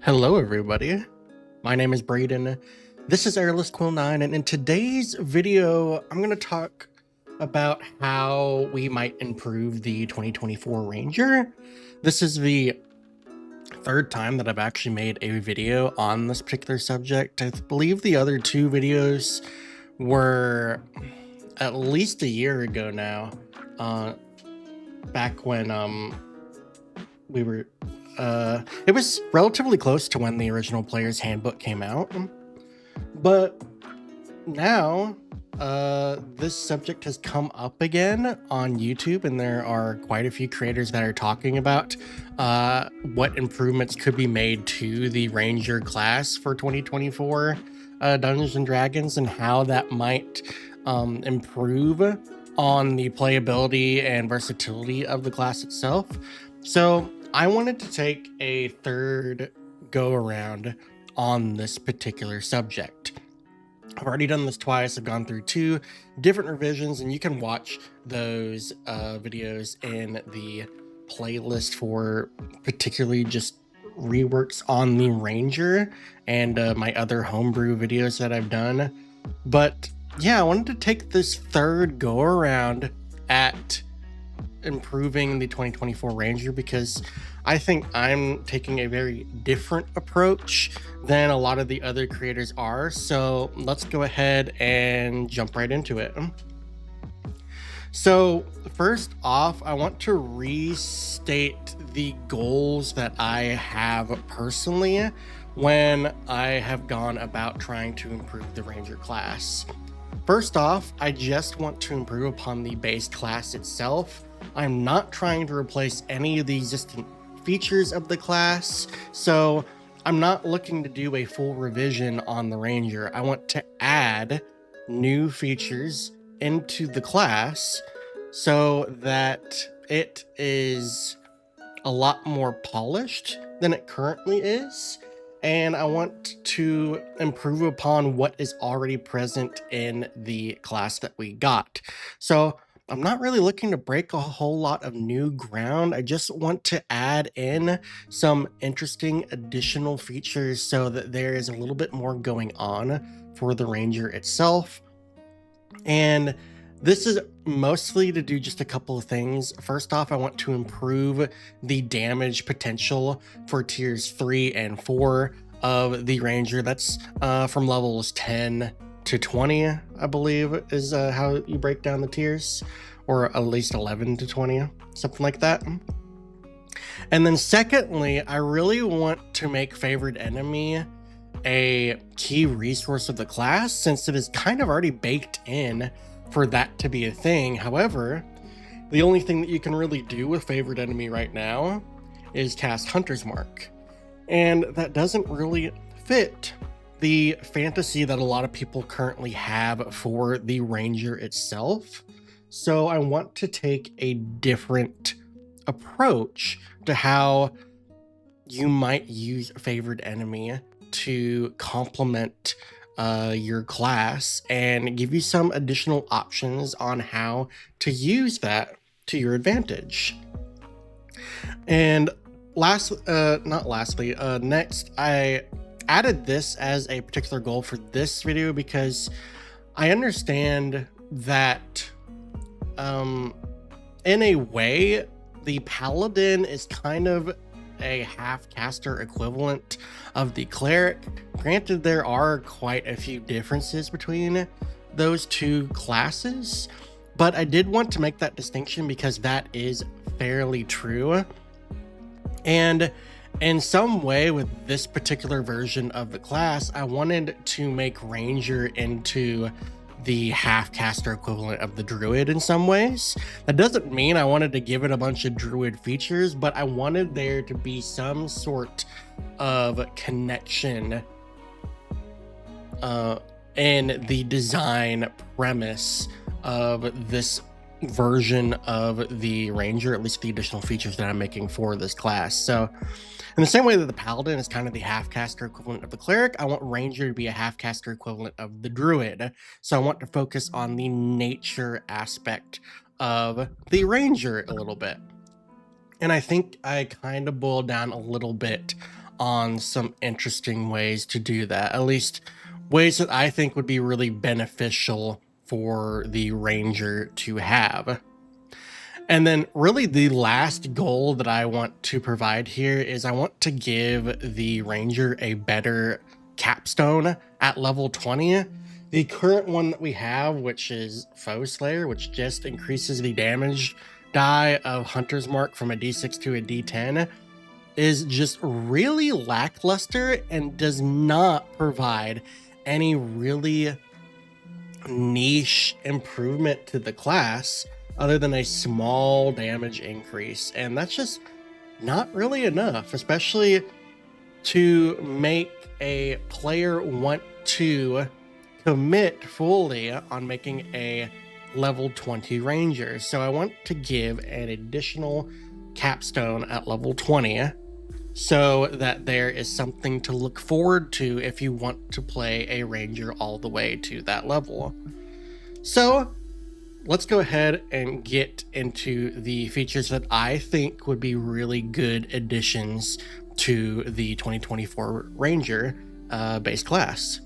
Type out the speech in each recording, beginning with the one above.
Hello, everybody. My name is Braden. This is Airless Quill 9, and in today's video, I'm going to talk about how we might improve the 2024 Ranger. This is the third time that I've actually made a video on this particular subject. I believe the other two videos were at least a year ago now, back when we were it was relatively close to when the original Player's Handbook came out, but now this subject has come up again on YouTube, and there are quite a few creators that are talking about what improvements could be made to the Ranger class for 2024 Dungeons and Dragons, and how that might improve on the playability and versatility of the class itself. So I wanted to take a third go around on this particular subject. I've already done this twice. I've gone through two different revisions, and you can watch those videos in the playlist for particularly just reworks on the Ranger and my other homebrew videos that I've done. But yeah, I wanted to take this third go around at improving the 2024 Ranger because I think I'm taking a very different approach than a lot of the other creators are. So let's go ahead and jump right into it. So first off, I want to restate the goals that I have personally when I have gone about trying to improve the Ranger class. First off, I just want to improve upon the base class itself. I'm not trying to replace any of the existing features of the class, so I'm not looking to do a full revision on the Ranger. I want to add new features into the class so that it is a lot more polished than it currently is. And I want to improve upon what is already present in the class that we got. So I'm not really looking to break a whole lot of new ground. I just want to add in some interesting additional features so that there is a little bit more going on for the Ranger itself. And this is mostly to do just a couple of things. First off, I want to improve the damage potential for tiers 3 and 4 of the Ranger. That's from levels 10 to 20, I believe, is how you break down the tiers, or at least 11 to 20, something like that. And then secondly, I really want to make Favored Enemy a key resource of the class, since it is kind of already baked in for that to be a thing. However, the only thing that you can really do with Favored Enemy right now is cast Hunter's Mark, and that doesn't really fit the fantasy that a lot of people currently have for the Ranger itself. So I want to take a different approach to how you might use Favored Enemy to complement your class and give you some additional options on how to use that to your advantage. And next, I added this as a particular goal for this video because I understand that in a way, the Paladin is kind of a half-caster equivalent of the Cleric. Granted, there are quite a few differences between those two classes, but I did want to make that distinction because that is fairly true. And in some way, with this particular version of the class, I wanted to make Ranger into the half-caster equivalent of the Druid in some ways. That doesn't mean I wanted to give it a bunch of Druid features, but I wanted there to be some sort of connection in the design premise of this version of the Ranger, at least the additional features that I'm making for this class. So in the same way that the Paladin is kind of the half-caster equivalent of the Cleric, I want Ranger to be a half-caster equivalent of the Druid. So I want to focus on the nature aspect of the Ranger a little bit. And I think I kind of boiled down a little bit on some interesting ways to do that, at least ways that I think would be really beneficial for the ranger to have. And then really the last goal that I want to provide here is I want to give the ranger a better capstone at level 20. The current one that we have, which is Foe Slayer, which just increases the damage die of Hunter's Mark from a D6 to a D10, is just really lackluster and does not provide any really niche improvement to the class other than a small damage increase. And that's just not really enough, especially to make a player want to commit fully on making a level 20 ranger. So I want to give an additional capstone at level 20 so that there is something to look forward to if you want to play a ranger all the way to that level. So let's go ahead and get into the features that I think would be really good additions to the 2024 Ranger base class.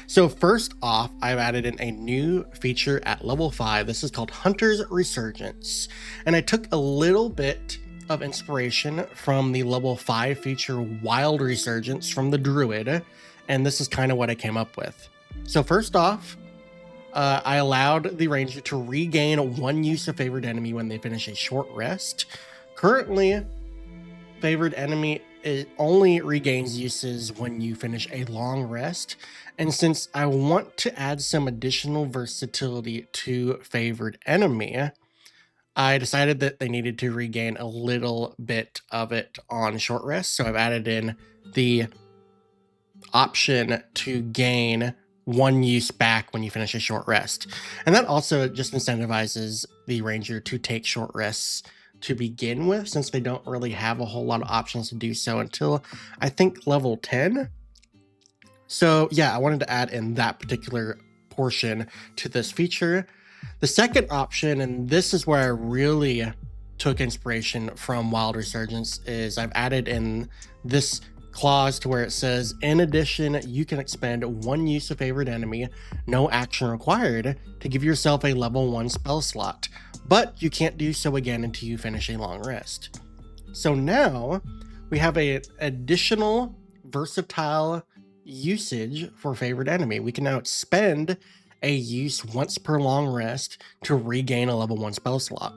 So first off, I've added in a new feature at level 5. This is called Hunter's Resurgence. And I took a little bit of inspiration from the level 5 feature Wild Resurgence from the Druid. And this is kind of what I came up with. So first off, I allowed the ranger to regain 1 use of favored enemy when they finish a short rest. Currently, favored enemy only regains uses when you finish a long rest. And since I want to add some additional versatility to favored enemy, I decided that they needed to regain a little bit of it on short rest. So I've added in the option to gain 1 use back when you finish a short rest. And that also just incentivizes the ranger to take short rests to begin with, since they don't really have a whole lot of options to do so until I think level 10. So yeah, I wanted to add in that particular portion to this feature. The second option, and this is where I really took inspiration from Wild Resurgence, is I've added in this clause to where it says, in addition, you can expend 1 use of favored enemy, no action required, to give yourself a level 1 spell slot, but you can't do so again until you finish a long rest. So now we have an additional versatile usage for favored enemy. We can now expend a use once per long rest to regain a level 1 spell slot.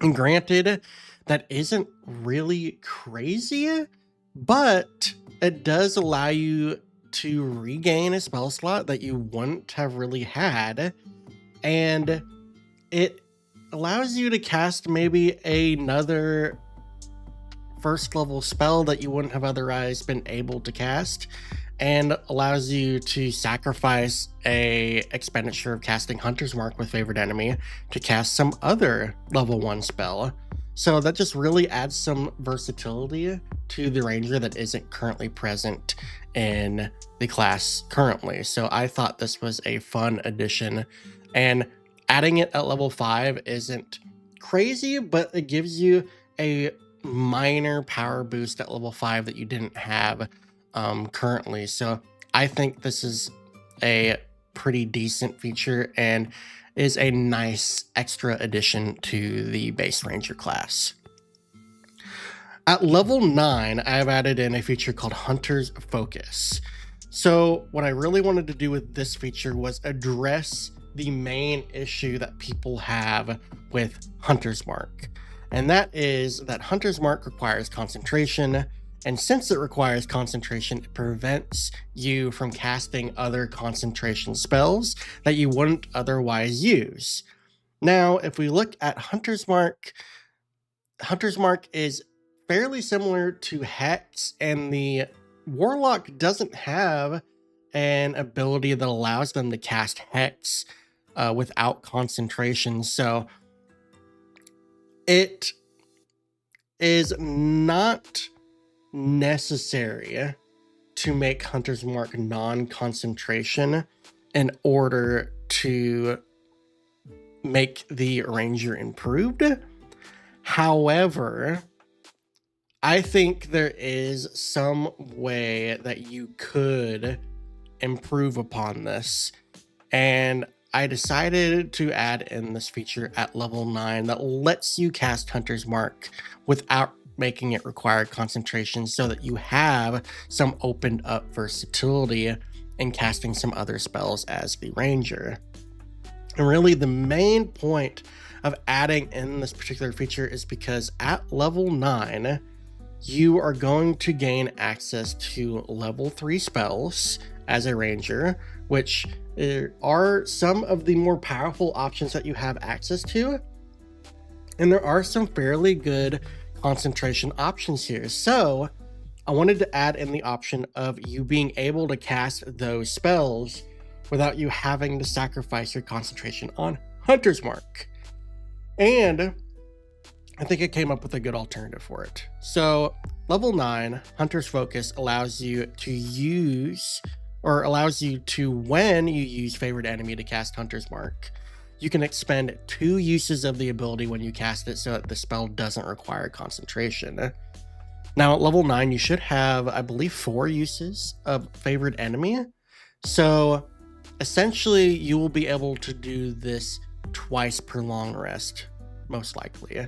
And granted, that isn't really crazy, but it does allow you to regain a spell slot that you wouldn't have really had, and it allows you to cast maybe another first level spell that you wouldn't have otherwise been able to cast, and allows you to sacrifice a expenditure of casting Hunter's Mark with favored enemy to cast some other level 1 spell. So that just really adds some versatility to the ranger that isn't currently present in the class currently. So I thought this was a fun addition, and adding it at level 5 isn't crazy, but it gives you a minor power boost at level 5 that you didn't have currently. So I think this is a pretty decent feature and is a nice extra addition to the base ranger class. At level 9, I've added in a feature called Hunter's Focus. So what I really wanted to do with this feature was address the main issue that people have with Hunter's Mark. And that is that Hunter's Mark requires concentration, and since it requires concentration, it prevents you from casting other concentration spells that you wouldn't otherwise use. Now, if we look at Hunter's Mark is fairly similar to Hex, and the Warlock doesn't have an ability that allows them to cast Hex without concentration. So it is not necessary to make Hunter's Mark non-concentration in order to make the ranger improved. However, I think there is some way that you could improve upon this. And I decided to add in this feature at level 9 that lets you cast Hunter's Mark without making it require concentration, so that you have some opened up versatility in casting some other spells as the Ranger. And really, the main point of adding in this particular feature is because at level 9, you are going to gain access to level 3 spells as a Ranger, which are some of the more powerful options that you have access to. And there are some fairly good concentration options here. So I wanted to add in the option of you being able to cast those spells without you having to sacrifice your concentration on Hunter's Mark. And I think I came up with a good alternative for it. So level 9, Hunter's Focus allows you to use, or allows you to, when you use Favorite Enemy to cast Hunter's Mark, you can expend 2 uses of the ability when you cast it, so that the spell doesn't require concentration. Now at level 9, you should have, I believe, 4 uses of Favorite Enemy. So essentially you will be able to do this twice per long rest, most likely.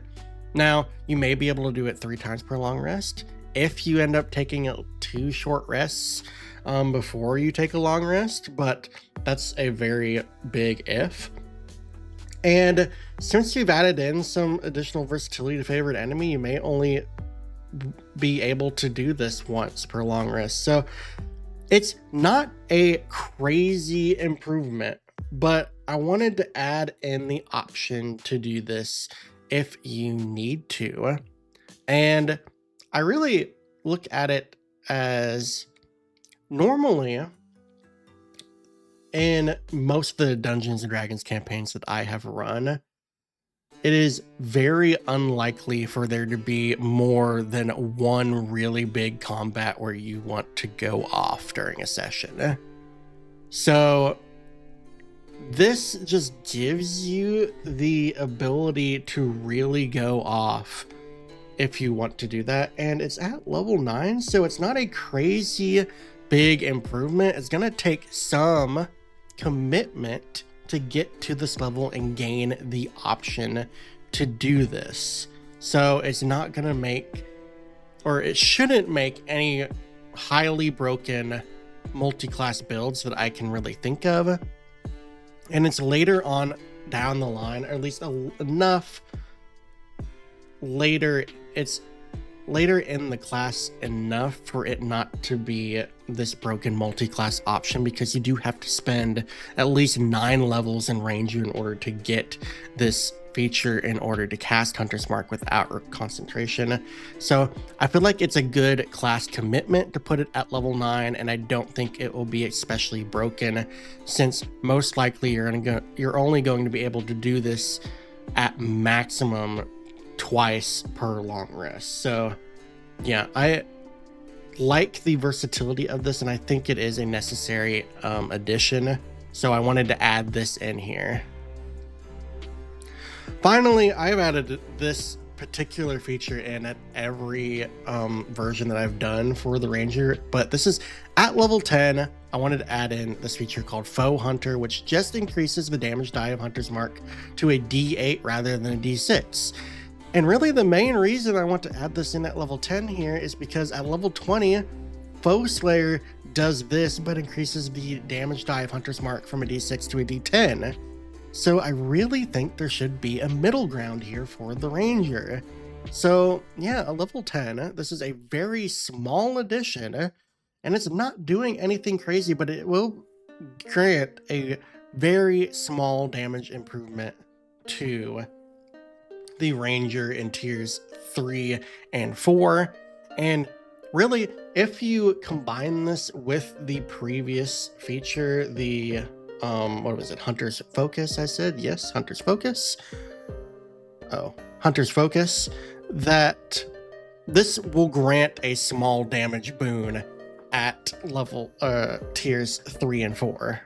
Now, you may be able to do it 3 times per long rest if you end up taking 2 short rests before you take a long rest, but that's a very big if. And since you've added in some additional versatility to Favorite Enemy, you may only be able to do this once per long rest. So it's not a crazy improvement, but I wanted to add in the option to do this if you need to. And I really look at it as, normally in most of the Dungeons and Dragons campaigns that I have run, it is very unlikely for there to be more than one really big combat where you want to go off during a session. So this just gives you the ability to really go off if you want to do that. And it's at level 9, so it's not a crazy big improvement. It's going to take some commitment to get to this level and gain the option to do this. So it's not going to make, or it shouldn't make, any highly broken multi-class builds that I can really think of. And it's later on down the line, or at least enough later, it's later in the class enough for it not to be this broken multi-class option, because you do have to spend at least 9 levels in Ranger in order to get this feature, in order to cast Hunter's Mark without concentration. So I feel like it's a good class commitment to put it at level 9, and I don't think it will be especially broken, since most likely you're only going to be able to do this at maximum twice per long rest. So yeah, I like the versatility of this, and I think it is a necessary addition. So I wanted to add this in here. Finally, I've added this particular feature in at every version that I've done for the Ranger, but this is at level 10. I wanted to add in this feature called Foe Hunter, which just increases the damage die of Hunter's Mark to a D8 rather than a D6. And really the main reason I want to add this in at level 10 here is because at level 20, Foe Slayer does this, but increases the damage die of Hunter's Mark from a D6 to a D10. So I really think there should be a middle ground here for the Ranger. So yeah, a level 10, this is a very small addition, and it's not doing anything crazy, but it will grant a very small damage improvement to the Ranger in tiers 3 and 4. And really, if you combine this with the previous feature, the what was it, Hunter's Focus, I said? Yes, Hunter's Focus. Oh, Hunter's Focus. That this will grant a small damage boon at level tiers 3 and 4.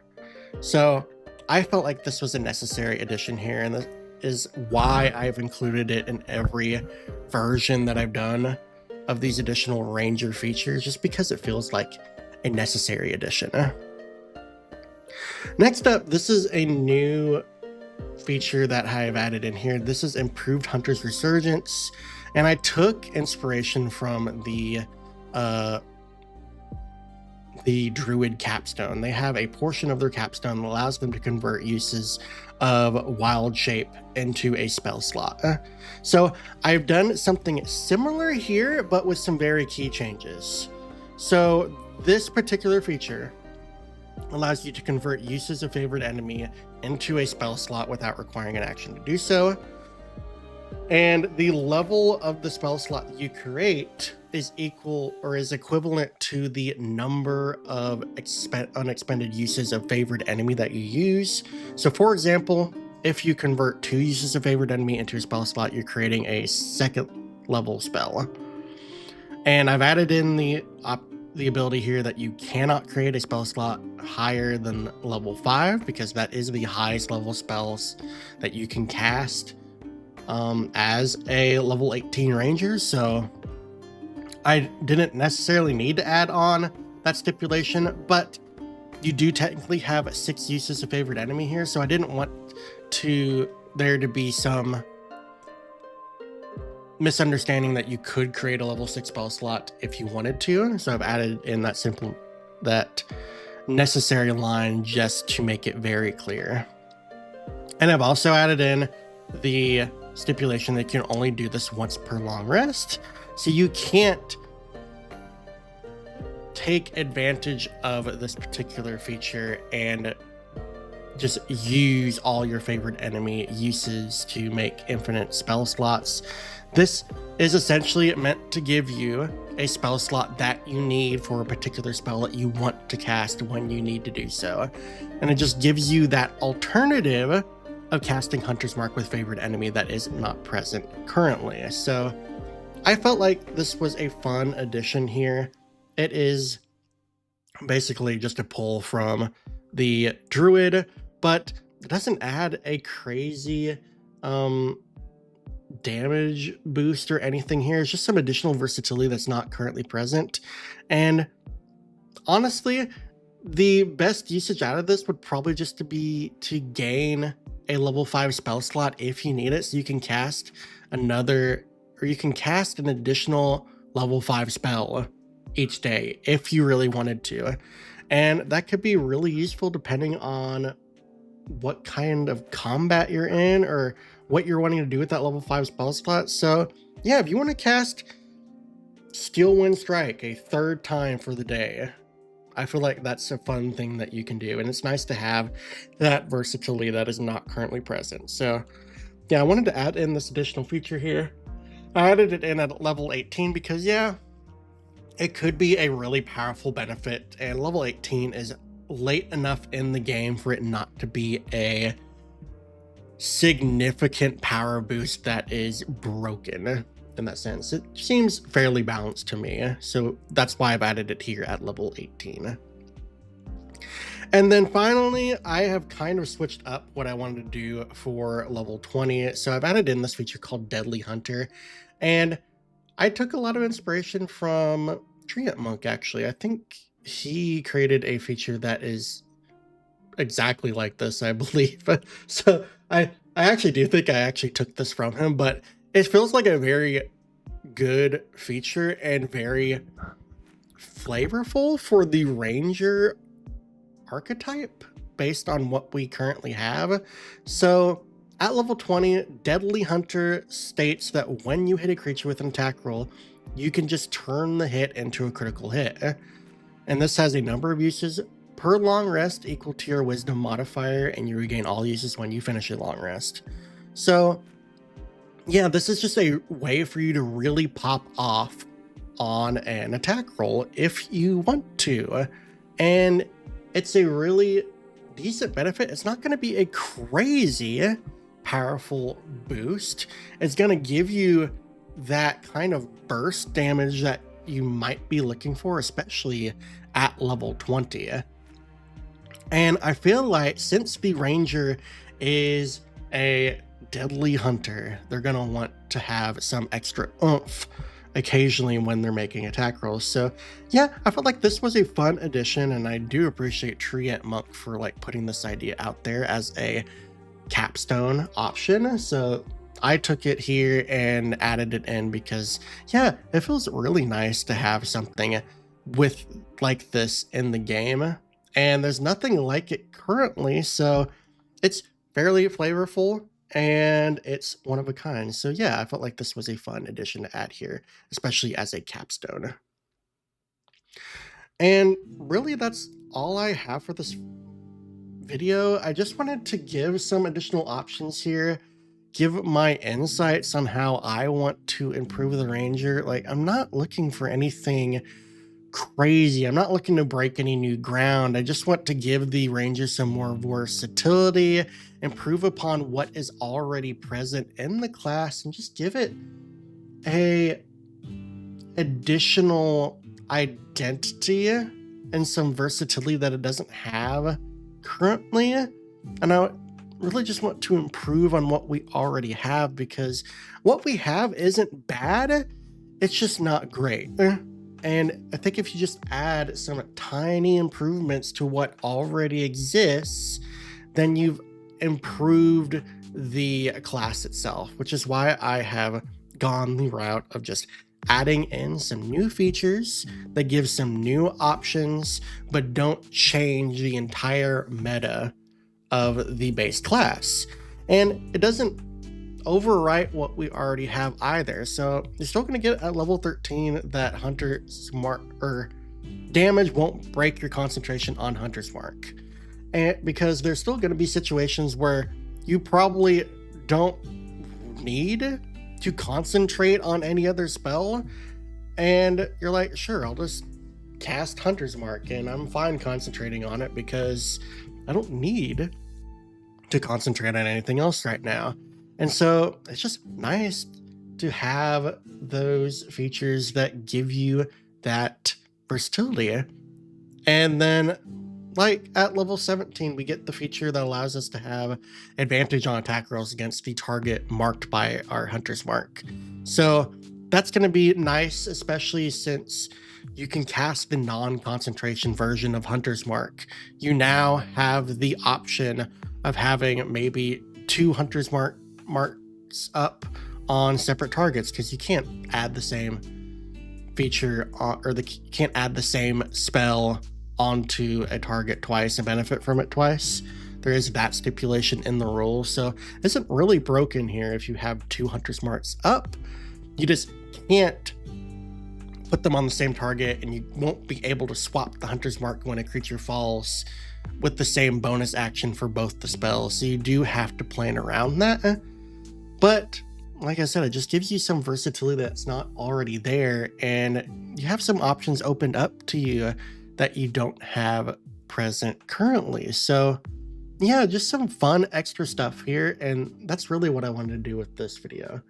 So I felt like this was a necessary addition here, and this is why I've included it in every version that I've done. of these additional ranger features just because it feels like a necessary addition. Next up, this is a new feature that I've added in here. This is Improved Hunter's Resurgence, and I took inspiration from the Druid capstone. They have a portion of their capstone that allows them to convert uses of wild shape into a spell slot. So I've done something similar here, but with some very key changes. So this particular feature allows you to convert uses of favorite enemy into a spell slot without requiring an action to do so. And the level of the spell slot that you create is equal or is equivalent to the number of unexpended uses of favorite enemy that you use. So for example, if you convert 2 uses of favorite enemy into a spell slot, you're creating a 2nd level spell. And I've added in the ability here that you cannot create a spell slot higher than level 5, because that is the highest level spells that you can cast as a level 18 ranger. So I didn't necessarily need to add on that stipulation, but you do technically have 6 uses of favorite enemy here, so I didn't want there to be some misunderstanding that you could create a level 6 spell slot if you wanted to. So I've added in that necessary line just to make it very clear. And I've also added in the stipulation that you can only do this once per long rest. So you can't take advantage of this particular feature and just use all your favorite enemy uses to make infinite spell slots. This is essentially meant to give you a spell slot that you need for a particular spell that you want to cast when you need to do so. And it just gives you that alternative of casting Hunter's Mark with favorite enemy that is not present currently. So I felt like this was a fun addition here. It is basically just a pull from the Druid, but it doesn't add a crazy damage boost or anything here. It's just some additional versatility that's not currently present. And honestly, the best usage out of this would probably just be to gain a level 5 spell slot if you need it, so you can cast an additional level 5 spell each day if you really wanted to. And that could be really useful depending on what kind of combat you're in or what you're wanting to do with that level 5 spell slot. So yeah, if you want to cast Steel Wind Strike a 3rd time for the day, I feel like that's a fun thing that you can do, and it's nice to have that versatility that is not currently present. So yeah, I wanted to add in this additional feature here. I added it in at level 18 because yeah, it could be a really powerful benefit, and level 18 is late enough in the game for it not to be a significant power boost that is broken. In that sense, it seems fairly balanced to me, so that's why I've added it here at level 18. And then finally, I have kind of switched up what I wanted to do for level 20. So I've added in this feature called Deadly Hunter, and I took a lot of inspiration from Treant Monk, actually. I think he created a feature that is exactly like this, I believe. So I actually do think I actually took this from him, but it feels like a very good feature and very flavorful for the ranger archetype based on what we currently have. So at level 20, Deadly Hunter states that when you hit a creature with an attack roll, you can just turn the hit into a critical hit. And this has a number of uses per long rest equal to your wisdom modifier, and you regain all uses when you finish a long rest. So yeah, this is just a way for you to really pop off on an attack roll if you want to. And it's a really decent benefit. It's not going to be a crazy powerful boost. It's going to give you that kind of burst damage that you might be looking for, especially at level 20. And I feel like since the ranger is a Deadly Hunter, they're gonna want to have some extra oomph occasionally when they're making attack rolls. So yeah, I felt like this was a fun addition, and I do appreciate Treant Monk for like putting this idea out there as a capstone option. So I took it here and added it in because yeah, it feels really nice to have something with like this in the game, and there's nothing like it currently, so it's fairly flavorful and it's one of a kind. So yeah, I felt like this was a fun addition to add here, especially as a capstone. And really, that's all I have for this video. I just wanted to give some additional options here, give my insights on how I want to improve the Ranger. Like, I'm not looking for anything crazy. I'm not looking to break any new ground. I just want to give the Ranger some more versatility, improve upon what is already present in the class, and just give it a additional identity and some versatility that it doesn't have currently. And I really just want to improve on what we already have, because what we have isn't bad, it's just not great. And I think if you just add some tiny improvements to what already exists, then you've improved the class itself, which is why I have gone the route of just adding in some new features that give some new options, but don't change the entire meta of the base class. And it doesn't overwrite what we already have either. So you're still going to get at level 13 that Hunter's Mark or damage won't break your concentration on Hunter's Mark. And because there's still going to be situations where you probably don't need to concentrate on any other spell, and you're like, sure, I'll just cast Hunter's Mark and I'm fine concentrating on it because I don't need to concentrate on anything else right now. And so it's just nice to have those features that give you that versatility. And then like at level 17, we get the feature that allows us to have advantage on attack rolls against the target marked by our Hunter's Mark. So that's going to be nice, especially since you can cast the non-concentration version of Hunter's Mark. You now have the option of having maybe 2 Hunter's marks up on separate targets, because you can't add the same feature you can't add the same spell onto a target twice and benefit from it twice. There is that stipulation in the rules, so it isn't really broken here if you have 2 Hunter's Marks up. You just can't put them on the same target, and you won't be able to swap the Hunter's Mark when a creature falls with the same bonus action for both the spells. So you do have to plan around that. But like I said, it just gives you some versatility that's not already there, and you have some options opened up to you that you don't have present currently. So yeah, just some fun extra stuff here, and that's really what I wanted to do with this video.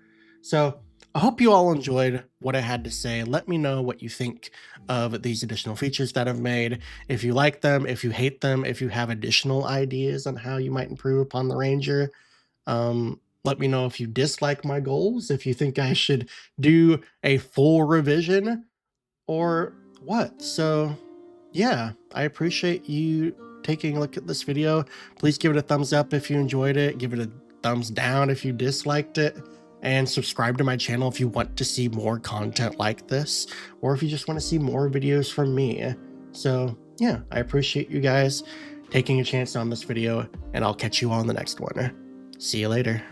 So I hope you all enjoyed what I had to say. Let me know what you think of these additional features that I've made. If you like them, if you hate them, if you have additional ideas on how you might improve upon the Ranger. Let me know if you dislike my goals, if you think I should do a full revision or what. So yeah, I appreciate you taking a look at this video. Please give it a thumbs up if you enjoyed it. Give it a thumbs down if you disliked it. And subscribe to my channel if you want to see more content like this, or if you just want to see more videos from me. So yeah, I appreciate you guys taking a chance on this video, and I'll catch you on the next one. See you later.